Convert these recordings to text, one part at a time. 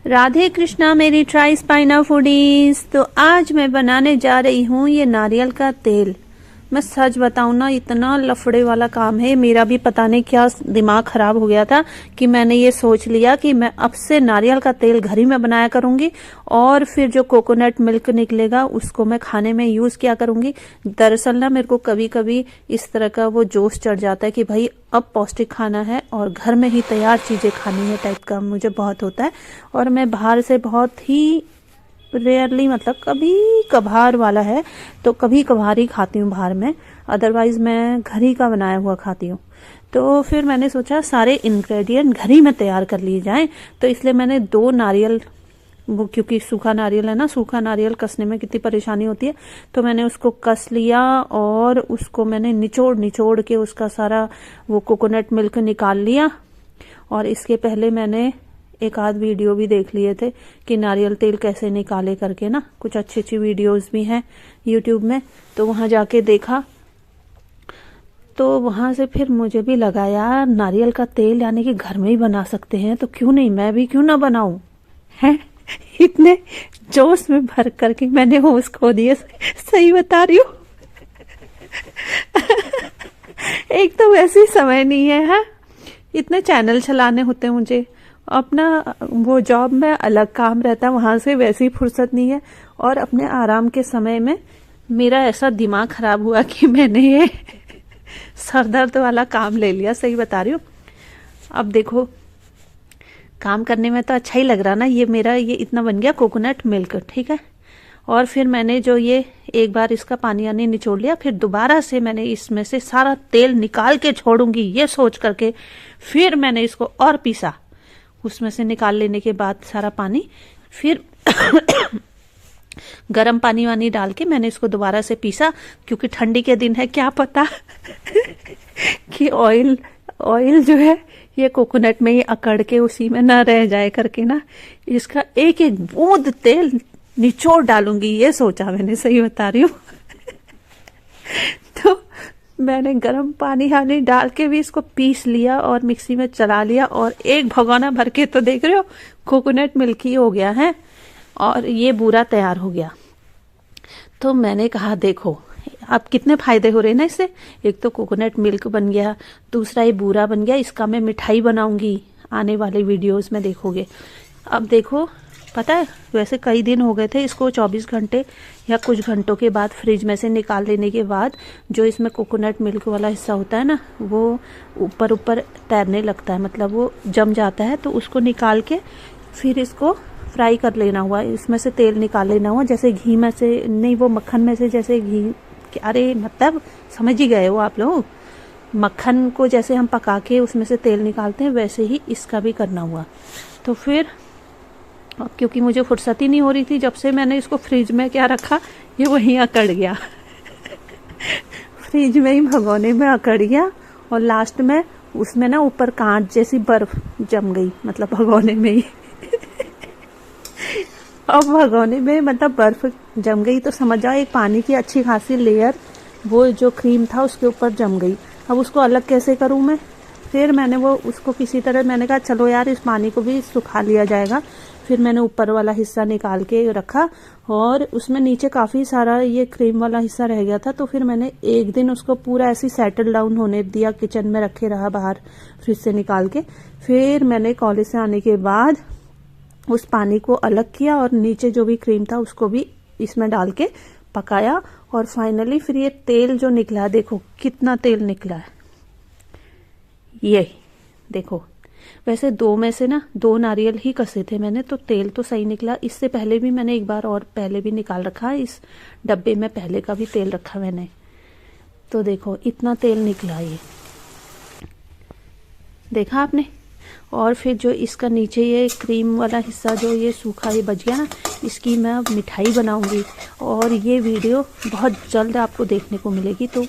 राधे कृष्णा मेरी try spina foodies. तो आज मैं बनाने जा रही हूँ ये नारियल का तेल। मैं सच बताऊँ ना, इतना लफड़े वाला काम है। मेरा भी पता नहीं क्या दिमाग खराब हो गया था कि मैंने ये सोच लिया कि मैं अब से नारियल का तेल घर ही में बनाया करूँगी और फिर जो कोकोनट मिल्क निकलेगा उसको मैं खाने में यूज़ किया करूँगी। दरअसल ना मेरे को कभी कभी इस तरह का वो जोश चढ़ जाता है कि भाई अब पौष्टिक खाना है और घर में ही तैयार चीज़ें खानी है टाइप का मुझे बहुत होता है। और मैं बाहर से बहुत ही रेयरली, मतलब कभी कभार वाला है तो कभी कभार ही खाती हूँ बाहर में, अदरवाइज मैं घर ही का बनाया हुआ खाती हूँ। तो फिर मैंने सोचा सारे इंग्रेडिएंट घर ही में तैयार कर लिए जाएं, तो इसलिए मैंने 2 नारियल, वो क्योंकि सूखा नारियल है ना, सूखा नारियल कसने में कितनी परेशानी होती है, तो मैंने उसको कस लिया और उसको मैंने निचोड़ निचोड़ के उसका सारा वो कोकोनट मिल्क निकाल लिया। और इसके पहले मैंने एक आध वीडियो भी देख लिए थे कि नारियल तेल कैसे निकाले करके ना, कुछ अच्छी अच्छी वीडियोस भी हैं यूट्यूब में, तो वहां जाके देखा। तो वहां से फिर मुझे भी लगा यार नारियल का तेल यानी कि घर में ही बना सकते हैं, तो क्यों नहीं, मैं भी क्यों ना बनाऊं है। इतने जोश में भर करके मैंने होश खो दिए, सही बता रही हूँ। एक तो वैसे ही समय नहीं है, इतने चैनल चलाने होते हैं मुझे, अपना वो जॉब में अलग काम रहता है, वहां से वैसे ही फुर्सत नहीं है। और अपने आराम के समय में मेरा ऐसा दिमाग खराब हुआ कि मैंने ये सरदर्द वाला काम ले लिया, सही बता रही हूँ। अब देखो काम करने में तो अच्छा ही लग रहा ना, ये मेरा ये इतना बन गया कोकोनट मिल्क, ठीक है। और फिर मैंने जो ये एक बार इसका पानी आनी निचोड़ लिया, फिर दोबारा से मैंने इसमें से सारा तेल निकाल के छोड़ूंगी ये सोच करके फिर मैंने इसको और पीसा। उसमें से निकाल लेने के बाद सारा पानी, फिर गर्म पानी वानी डाल के मैंने इसको दोबारा से पीसा, क्योंकि ठंडी के दिन है, क्या पता कि ऑयल जो है ये कोकोनट में ही अकड़ के उसी में ना रह जाए करके ना, इसका एक एक बूंद तेल निचोड़ डालूंगी ये सोचा मैंने, सही बता रही हूँ। तो मैंने गर्म पानी हानी डाल के भी इसको पीस लिया और मिक्सी में चला लिया, और एक भगोना भर के, तो देख रहे हो कोकोनट मिल्क ही हो गया है और ये बूरा तैयार हो गया। तो मैंने कहा देखो अब कितने फायदे हो रहे हैं ना इससे, एक तो कोकोनट मिल्क बन गया, दूसरा ये बूरा बन गया, इसका मैं मिठाई बनाऊंगी, आने वाले वीडियोस में देखोगे। अब देखो पता है वैसे कई दिन हो गए थे इसको 24 घंटे या कुछ घंटों के बाद फ्रिज में से निकाल लेने के बाद जो इसमें कोकोनट मिल्क वाला हिस्सा होता है ना, वो ऊपर ऊपर तैरने लगता है, मतलब वो जम जाता है। तो उसको निकाल के फिर इसको फ्राई कर लेना हुआ, इसमें से तेल निकाल लेना हुआ, जैसे घी में से नहीं, वो मक्खन में से जैसे घी, अरे मतलब समझ ही गए हो आप लोग, मक्खन को जैसे हम पका के उसमें से तेल निकालते हैं वैसे ही इसका भी करना हुआ। तो फिर क्योंकि मुझे फुर्सत ही नहीं हो रही थी, जब से मैंने इसको फ्रिज में क्या रखा ये वहीं अकड़ गया फ्रिज में ही भगोने में अकड़ गया, और लास्ट में उसमें ना ऊपर कांच जैसी बर्फ जम गई, मतलब भगोने में ही अब भगोने में मतलब बर्फ जम गई, तो समझ जाओ एक पानी की अच्छी खासी लेयर वो जो क्रीम था उसके ऊपर जम गई। अब उसको अलग कैसे करूं मैं, फिर मैंने वो उसको किसी तरह, मैंने कहा चलो यार इस पानी को भी सुखा लिया जाएगा। फिर मैंने ऊपर वाला हिस्सा निकाल के रखा और उसमें नीचे काफ़ी सारा ये क्रीम वाला हिस्सा रह गया था, तो फिर मैंने एक दिन उसको पूरा ऐसे सेटल डाउन होने दिया, किचन में रखे रहा बाहर फ्रिज से निकाल के। फिर मैंने कॉलेज से आने के बाद उस पानी को अलग किया और नीचे जो भी क्रीम था उसको भी इसमें डाल के पकाया, और फाइनली फिर ये तेल जो निकला, देखो कितना तेल निकला है, ये देखो। वैसे 2 में से ना 2 नारियल ही कसे थे मैंने, तो तेल तो सही निकला। इससे पहले भी मैंने एक बार और पहले भी निकाल रखा है, इस डब्बे में पहले का भी तेल रखा मैंने, तो देखो इतना तेल निकला, ये देखा आपने। और फिर जो इसका नीचे ये क्रीम वाला हिस्सा जो ये सूखा ये बच गया ना, इसकी मैं अब मिठाई बनाऊंगी, और ये वीडियो बहुत जल्द आपको देखने को मिलेगी। तो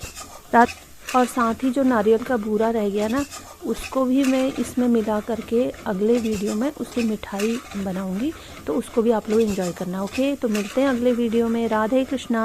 रात, और साथ ही जो नारियल का बूरा रह गया ना उसको भी मैं इसमें मिला करके अगले वीडियो में उसकी मिठाई बनाऊंगी, तो उसको भी आप लोग एंजॉय करना। ओके, तो मिलते हैं अगले वीडियो में। राधे कृष्णा।